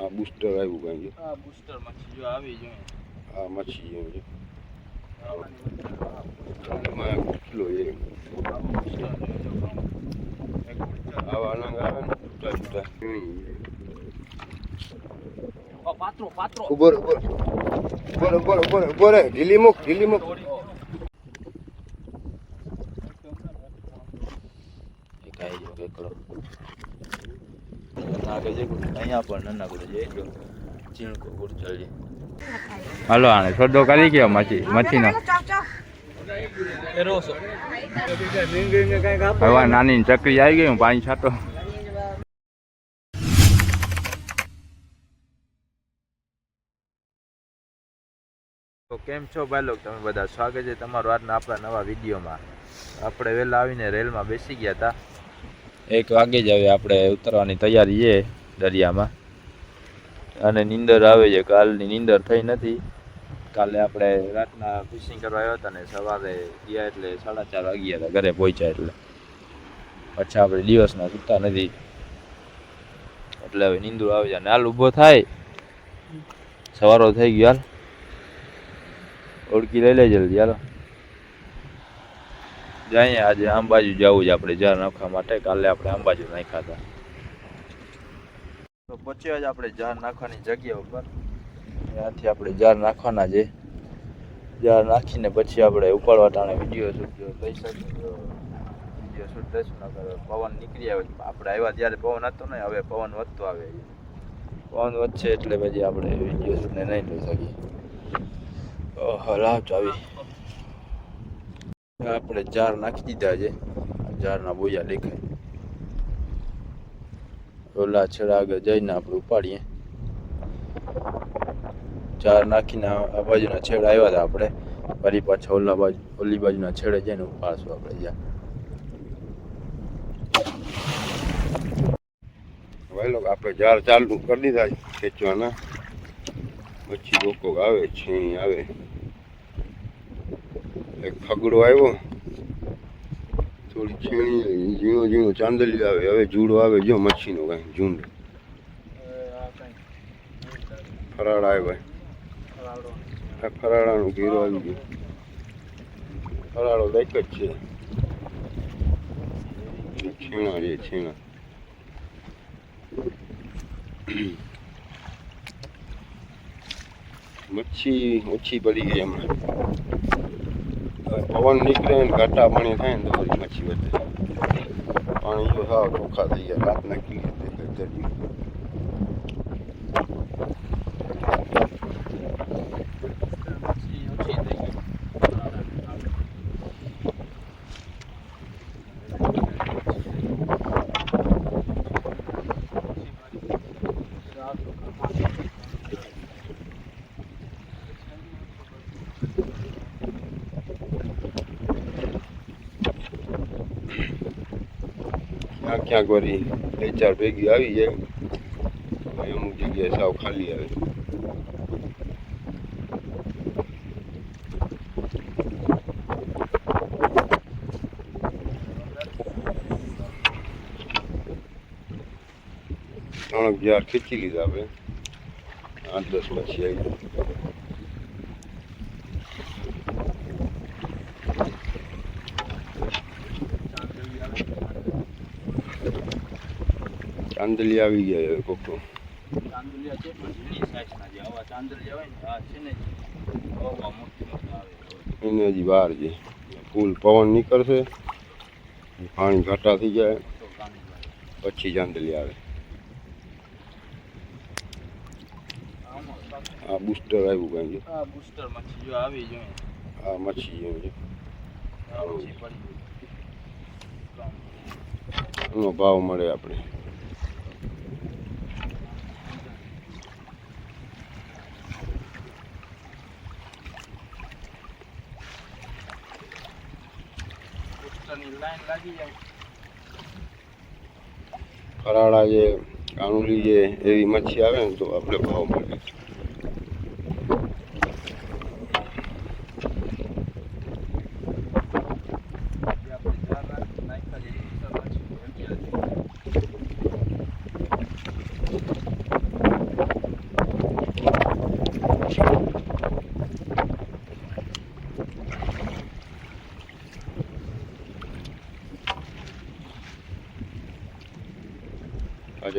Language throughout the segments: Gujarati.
આ બૂસ્ટર આવ્યું કાંઈ આ બૂસ્ટર મચ્છી જો આવી જોઈએ. આ મચ્છી એમ છે એમાં કેટલો એ આવા અલંગ આવે ને છૂટા છૂટા પાત્રો પાત્રો ઉપર ઉપર ઉપર ઉપર ઉપર ઉપર ઢીલી મુક અહીંયા પણ નાના છે ઝીણકો ગુડચલ છે. હાલો આને સોદો કરી ગયો મચ્છીનો હવે નાની ચકરી આવી ગઈ. હું પાણી છાંટો. તો કેમ છો ભાઈ લોકો તમે બધા? સ્વાગત છે તમારું આજના આપણા નવા વિડીયોમાં. આપણે વહેલા આવીને રેલમાં બેસી ગયા હતા. 1 વાગે જ હવે આપણે ઉતરવાની તૈયારી છે દરિયામાં. અને નીંદર આવે છે. કાલની નીંદર થઈ નથી. કાલે આપણે રાતના ફિશિંગ કરવા આવ્યા હતા ને સવારે ગયા એટલે 4:30 વાગ્યા હતા ઘરે પહોંચ્યા. એટલે પછી આપણે દિવસના સૂતા નથી એટલે હવે નીંદર આવે છે. અને હાલ ઊભો થાય સવારો થઈ ગયો. હાલ ઓળખી લઈ લે જલ્દી. હાલો જઈએ. આજે આંબાજુ જવું છે આપણે જાર નાખવા માટે. કાલે આપણે આંબાજુ નાખ્યા હતા. તો પહોંચ્યા જ આપણે જાર નાખવાની જગ્યા ઉપર. ત્યાંથી આપણે જાર નાખવાના છે. જાર નાખીને પછી આપણે ઉપાડવા ટાણે વિડીયો શૂટ લઈ શકીએ તો વિડીયો શૂટ લઈશું. નકર પવન નીકળી આવે. આપણે આવ્યા ત્યારે પવન હતો ને, હવે પવન વધતો આવે. પવન વધશે એટલે પછી આપણે વિડીયો શૂટને નહીં લઈ શકીએ. લાવ ચાવી. આપણે જાર નાખી દીધા છે. જારના બોયા દેખાય. ઓલા છેડા આગળ જઈને આપણે ઉપાડીએ. જાર નાખીને આ બાજુના છેડા આવ્યા હતા આપણે. ફરી પાછા ઓલી બાજુના છેડે જઈને ઉપાડશું આપણે જાર. ભાઈ લોકો આપણે જાર ચાલુ કરી દીધા ખેંચવાના. પછી લોકો આવે છીણી આવે. એક ફગડો આવ્યો, થોડી છીણી ઝીણો ચાંદલી આવે. હવે જુડો આવે જો મચ્છીનો કાંઈ ઝુંડ. ફરાળા આવ્યા. ફરાળાનો ઘેરો આવી ગયો. ફરાળો એક જ છે. છીણા છે છીણા. મચ્છી ઓછી પડી ગઈ હમણાં. પવન નીકળે ને ઘાટા પાણી થાય ને તો બધી મચ્છી વધે. પાણી તો સાવ ચોખ્ખા થઈ ગયા. રાતના ક્લિયર દેખાય. ક્યાંક વળી 2-4 ભેગી આવી જાય. અમુક જગ્યાએ સાવ ખાલી આવે. ત્રણક જાર ખેંચી લીધા આપણે. 8-10 મચ્છી આવી. ચાંદલી આવી ગયા હવે કોકો. ચાંદલિયા છે પણ ઝીણી સાઈઝના જે આવા ચાંદલિયા હોય ને આ છે ને આવા મોટી આવે. એને હજી વાર છે. ફૂલ પવન નીકળશે, પાણી ઘાટા થઈ જાય પછી ચાંદલિયા આવે. આ બૂસ્ટર આવ્યું કાંઈ. આ બૂસ્ટર મચ્છી જો આવી જોઈએ. આ મચ્છી એમ છે. એનો ભાવ મળે આપણે. ફરાળા છે, કાનુલી છે, એવી મચ્છી આવે ને તો આપણે ભાવ મળે.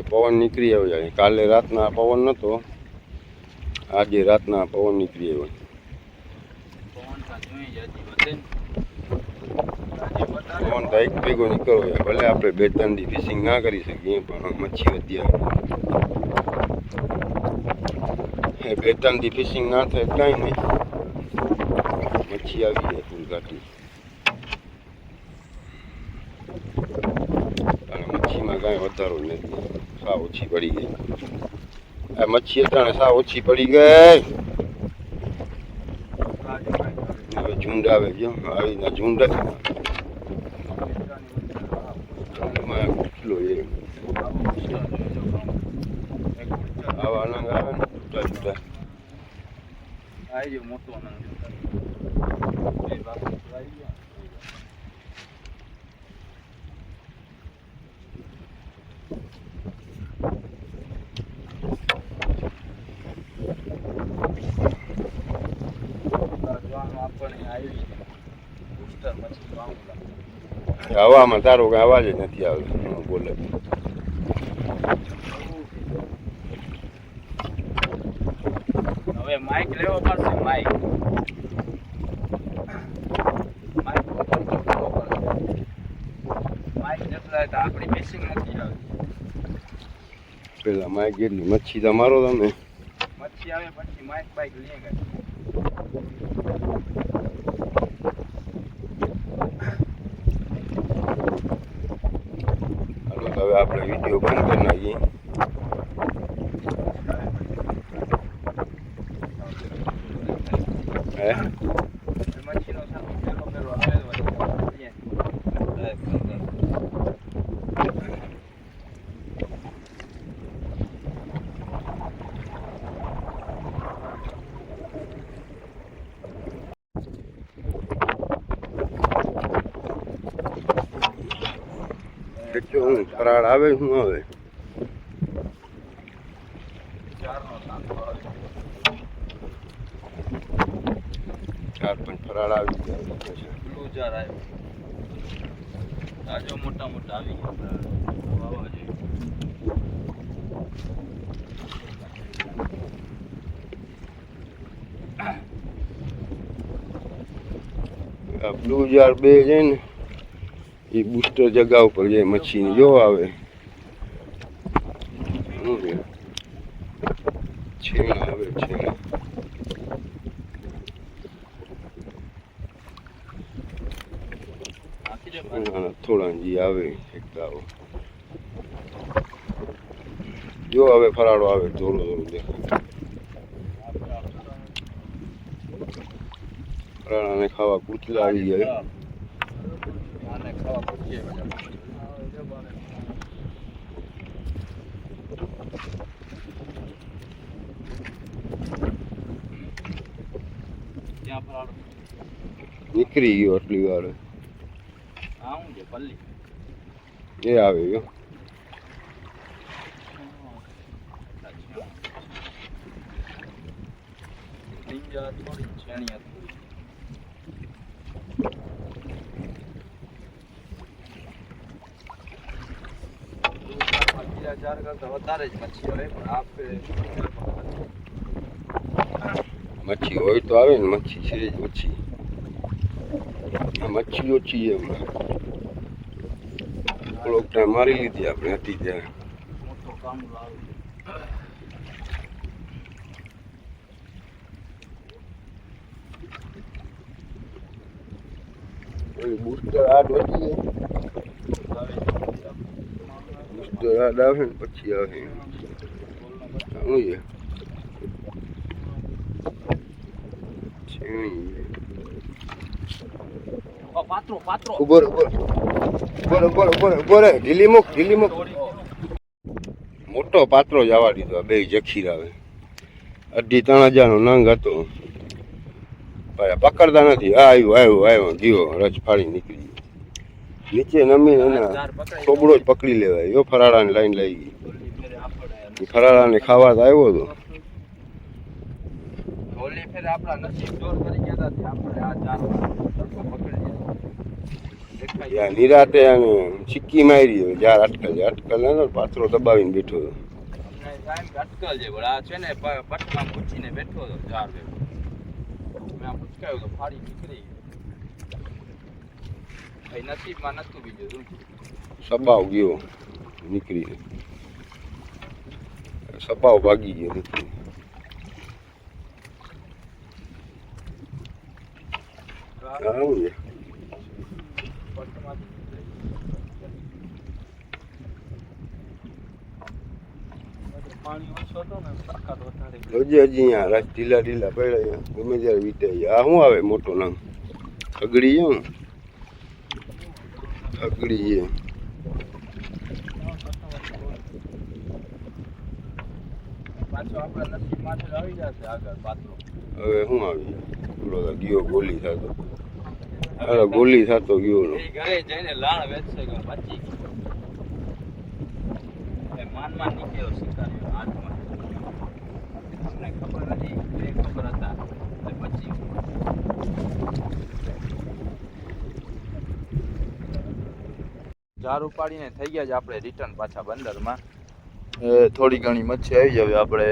આજે પવન નીકળી આવ્યો છે. કાલે રાતના પવન નહોતો, આજે રાતના પવન નીકળી આવ્યો. પવન તો એક ભેગો નીકળવો છે. ભલે આપણે 2-3 દી ફિશિંગ ના કરી શકીએ પણ મચ્છી વધી આવે. 2-3 દી ફિશિંગ ના થાય કાંઈ નહીં, મચ્છી આવી જાય ફૂલ ઘાટી. અને મચ્છીમાં કાંઈ વધારો નથી, સાવ ઓછી પડી ગઈ. આ મચ્છી અટાણે સાવ ઓછી પડી ગઈ. હવે ઝુંડ આવે છે, આવીને ઝુંડ કેટલો છે. આવા અનંગ આવે ને જુદા જુદા. મોટો અનંગ હવામાં તારો કઈ અવાજ જ નથી આવતો. બોલે હવે માઇક લેવો પડશે. માઇક જેટલા તો આપણી ફિશિંગ નથી આવતી. પેલા માઇક એટલી મચ્છી તમારો તમે મચ્છી આવે પછી માઇક બાઇક લઈ ગયા. હવે આપણે વિડીયો બંધ કરી નાખીએ. મચ્છીનો સારો પેલો આવેલો હું ફરાળ આવે શું આવે 4-5 ફરાળ આવી ગયા. બ્લુ જાર આવ્યો. તાજો મોટા મોટા આવી ગયા. વાવા જોઈએ. આ બ્લુ જાર 2 છે ને એ બુસ્ટર જગા ઉપર જે મચ્છીની જો આવે છેણા આવે છેણા. થોડા જી આવે એકદા જો હવે ફરાળો આવે થોડું થોડું દેખાય. ફરાળાને ખાવા કૂતલા આવી જાય. નીકળી ગયો આટલી વાર એ આવે ગયો. વધારે જ મચ્છી હોય પણ આપણે મચ્છી હોય તો આવે ને. મચ્છી છે જ ઓછી, મચ્છી ઓછી છે હમણાં. થોડોક ટાઈમ મારી લીધી આપણે હતી ત્યારે. મોટો કામડો આવે. બુસ્ટર આડ વધી બુસ્ટર આડ આવે ને પછી આવે શું છે ઉપર ઢીલી મૂક. મોટો પાત્રો જ આવવા દીધો. 2 જખીર આવે. 2,500 નો નંગ હતો. પકડતા નથી. આવ્યો ગયો રજ ફાડી નીકળી નીચે નમીને એના થોબડો જ પકડી લેવાય. એવો ફરાળાની લાઈન લઈ ગઈ. ફરાળાને ખાવા તો આવ્યો હતો. હોલી ફેર આપણા નસીબ જોર કરી ગયા હતા. આપણે આ 4 પકડી દેખાય યા નિરાતે અને સિક્કી મારી જાર અટકલ ને પાથરો દબાવીને બેઠો હતો. અમને ટાઈમ અટકલ છે પણ આ છે ને પટમાં પૂછીને બેઠો હતો ચાર વે મેં આ પૂછકાયું તો ફાડી નીકળી ભાઈ નસીબમાં નતું બીજું સપાવ ગયો નીકળીને, સપાવ ભાગી ગયો નીકળી. આવું છે. હજી અહીંયા રાત ઢીલા ઢીલા પડ્યા ગમે ત્યારે વીટાઈ આ શું આવે મોટો નામ અગડી છે ને અગડી છે. હવે શું આવી પેલો ગયો ગોલી થતો અરે ગોલી થતો ગયો ઘરે જઈને લાણ વેચશે કે બચી માન માન નીકળ્યો શિકારીઓ હાથમાં અમને ખબર નથી બે ખબર હતા પછી જાર ઉપાડીને થઈ ગયા છે આપણે રિટર્ન પાછા બંદરમાં. થોડી ઘણી મચ્છી આવી જાય આપણે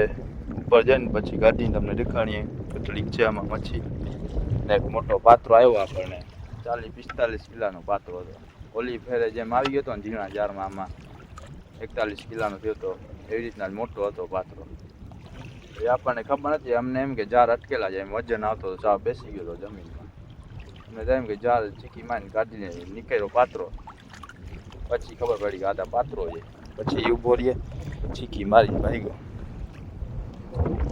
ઉપર જઈને પછી ગાડીને તમને દેખાડીએ કેટલીક છે આમાં મચ્છી. ને એક મોટો પાત્રો આવ્યો આપણને 40-45 કિલાનો પાત્રો હતો. ઓલી ફેરે જેમ આવી ગયો હતો ને ઝીણા જારમાં આમાં 41 કિલાનો થયો હતો એવી રીતના જ મોટો હતો પાત્રો. એ આપણને ખબર નથી અમને એમ કે જાર અટકેલા જાય એમ વજન આવતો તો સાવ બેસી ગયો હતો જમીનમાં. અમને તો એમ કે જાર ચીકી મારીને કાઢીને નીકળ્યો પાત્રો પછી ખબર પડી કે આ પાત્રો છે પછી એ ઊભો રહીએ ચીકી મારી ભાઈ ગયો.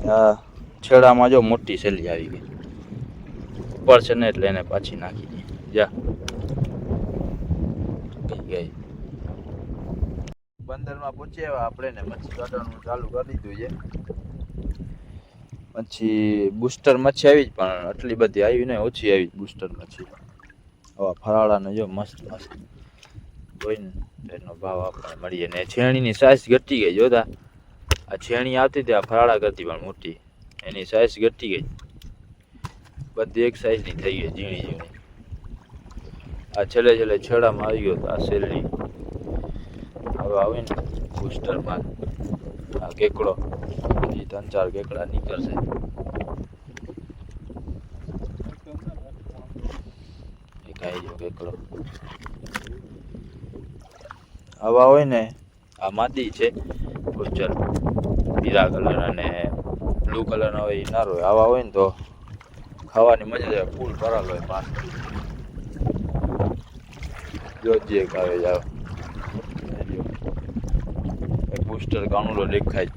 હા છેડામાં જો મોટી સેલી આવી ગઈ ઉપર છે ને એટલે એને પાછી નાખી દઈએ જા ગઈ. બંદરમાં પહોંચ્યા આપણે ને મચ્છી કાઢવાનું ચાલુ કરી દીધું છે. પછી બુસ્ટર મચ્છી આવી જ પણ આટલી બધી આવી ને ઓછી આવી બુસ્ટર મચ્છી. હવે ફરાળાને જો મસ્ત મસ્ત હોય ને એનો ભાવ આપણને મળીએ. ને છેણીની સાઇઝ ઘટી ગઈ જોતા આ છેણી આવતી હતી આ ફરાળા કરતી પણ મોટી એની સાઇઝ ઘટી ગઈ બધી એક સાઇઝની થઈ ગઈ ઝીણી ઝીણી. આ છેલ્લે છેલ્લે છેડામાં આવી ગયો આ શેરડી હવે આવે ને બુસ્ટરમાં આ કેકડો હજી 3-4 કેકડા નીકળશે. એક આવી ગયો કેકડો આવા હોય ને આ માદી છે ગુજર પીળા કલર અને બ્લુ કલરના હોય એ નારો હોય. આવા હોય ને તો ખાવાની મજા આવે ફૂલ ભરાલ હોય પાન જોજે ખાવે જાવ એક બુસ્ટર કાણુલો દેખાય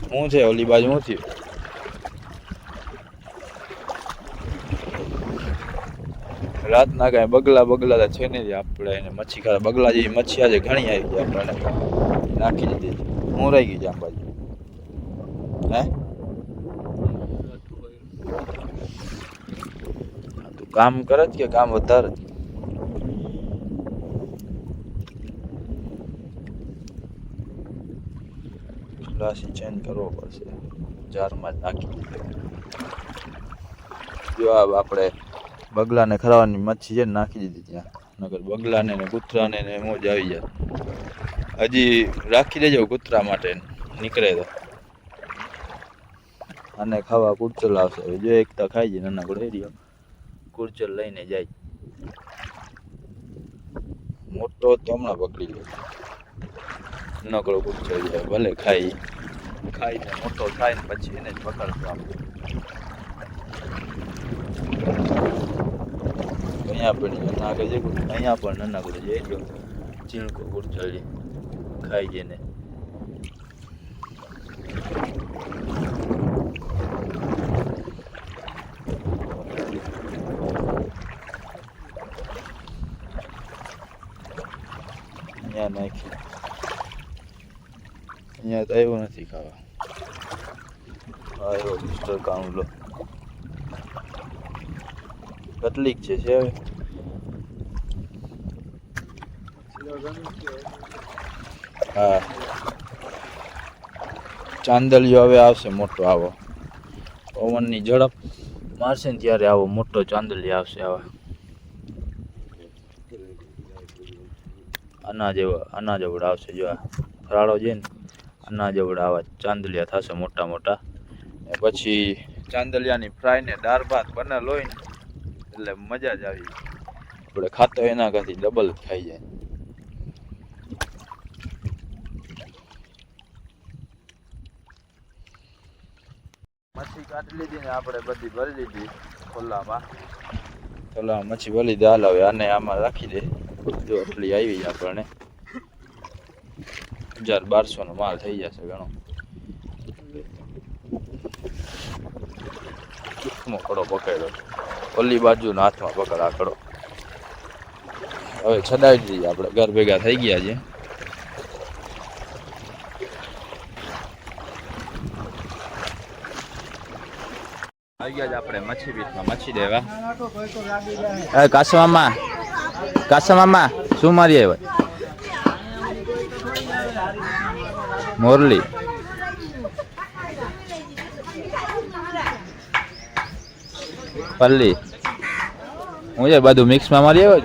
શું છે ઓલી બાજુ શું થયું રાતના કાંઈ બગલા છે ને આપણે એને મચ્છી ખાવા બગલા જેવી મચ્છી આજે ઘણી આવી ગઈ આપણને નાખી દીધી હું રહી ગઈ છે આમ બાજુ હે તું કામ કરે જ કે કામ વધારે રાશી ચેન્જ કરવો પડશે જારમાં જ નાખી દીધું. જો આપણે બગલાને ખરાવાની મચ્છી છે ને નાખી દીધી ત્યાં નગર બગલાને ને કૂતરાને ને મોજ આવી જાય. હજી રાખી દેજો કૂતરા માટે નીકળે તો અને ખાવા કુરચલ આવશે જો એક તો ખાઈ જાય નાનકડો એરિયો કુરચલ લઈને જાય મોટો તો હમણાં પકડી લે નકડો કુરચલ જાય ભલે ખાઈને મોટો થાય ને પછી એને જ પકડતો આપણે અહીંયા પણ નાખે છે અહીંયા પણ નાનકડો છે જો ચીણકો કુરચલ ખાઈ જઈને અહીંયા નાખી અહીંયા તો એવું નથી ખાવા આવ્યો મિસ્ટર કાઉન્લો કેટલીક છે હવે હા ચાંદલિયો હવે આવશે મોટો આવો પવનની ઝડપ મારશે ને ત્યારે આવો મોટો ચાંદલિયો આવશે આવા આના જેવડા આવશે. જો આ ફરાળો છે ને આના જેવડા આવા ચાંદલિયા થશે મોટા મોટા. પછી ચાંદલિયાની ફ્રાય ને દાળ ભાત બનેલ હોય ને એટલે મજા જ આવી. આપણે ખાતો એના કરતી ડબલ ખાઈ જાય. મચ્છી કાઢી લીધી ને આપણે બધી ભરી લીધી ખોલામાં. મચ્છી ભરી લીધી. હાલ હવે આને આમાં રાખી દે. જો એટલી આવી આપણને 1200 નો માલ થઈ જશે ઘણો. કડો પકડ્યો ઓલી બાજુ હાથમાં પકડ આકડો. હવે છડાવી દઈએ આપણે. ઘર ભેગા થઈ ગયા છે. આવી ગયા આપણે મચ્છી બીટમાં મચ્છી દેવા. કાસમામા શું મારી આવ્યા? મોરલી પલ્લી હું છે બધું મિક્સમાં મારી આવ્યો.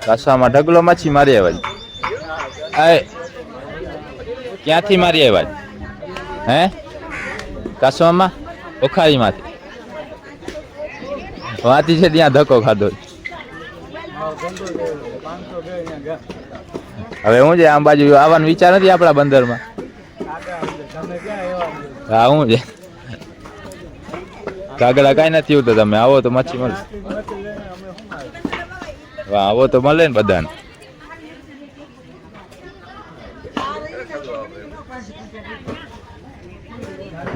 કાસામાં ઢગલો મચ્છી મારી આવ્યા. ક્યાંથી મારી આવ્યા? હે કાસવામાં ઓખારીમાંથી વાતી છે ત્યાં ધક્કો ખાધો. હવે હું છે આમ બાજુ આવવાનો વિચાર નથી આપણા બંદરમાં. હા હું છે કાગડા કઈ નથી એવું. તો તમે આવો તો મચ્છી મળે. આવો તો મળે ને બધાને.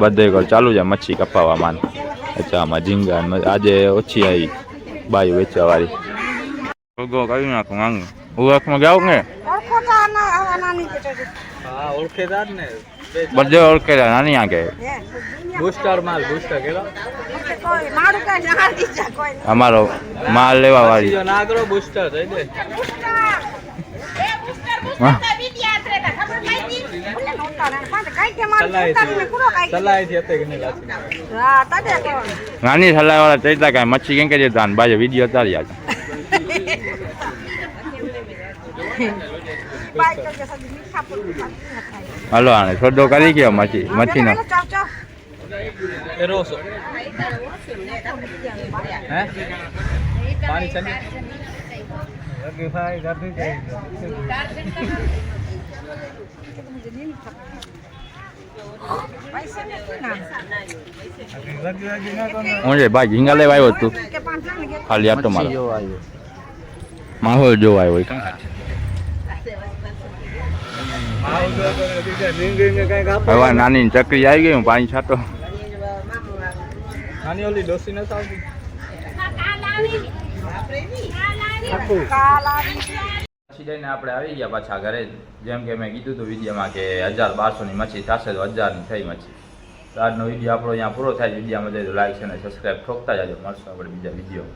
બધે ચાલુ છે મચ્છી કપાવવામાં. અચ્છા આમાં ઝીંગા આજે ઓછી આવી બાયું વેચવા વાળી. કરી નાખું માંગુ ઉવાકમાં જાવ ને બધે ઓળખેલા નાની આંખે અમારો માલ લેવા વાળી. નાની સલાહ વાળા ચડતા કઈ મચ્છી કેમ કે જતા બાજુ વિડીયો તારી આજે. હલો આને સોદો કરી ગયો મચ્છીનો. હું છે ભાઈ ઝીંગા લેવા આવ્યો તું ખાલી આટો મારો માહોલ જોવા આવ્યો. હવે નાની ચકરી આવી ગઈ. હું પાણી છાંટો. નાની ઓલી ડોસી નથી આવતી. મચ્છી લઈને આપણે આવી ગયા પાછા ઘરે. જેમ કે મેં કીધું હતું વિડીયોમાં કે 1200 ની મચ્છી થશે તો 1000 ની થઈ મચ્છી. તો આજનો વિડીયો આપણો અહીંયા પૂરો થાય. વિડીયોમાં જાય તો લાઈક અને સબસ્ક્રાઈબ ઠોકતા જાજો. મળશું આપણે બીજા વિડીયો.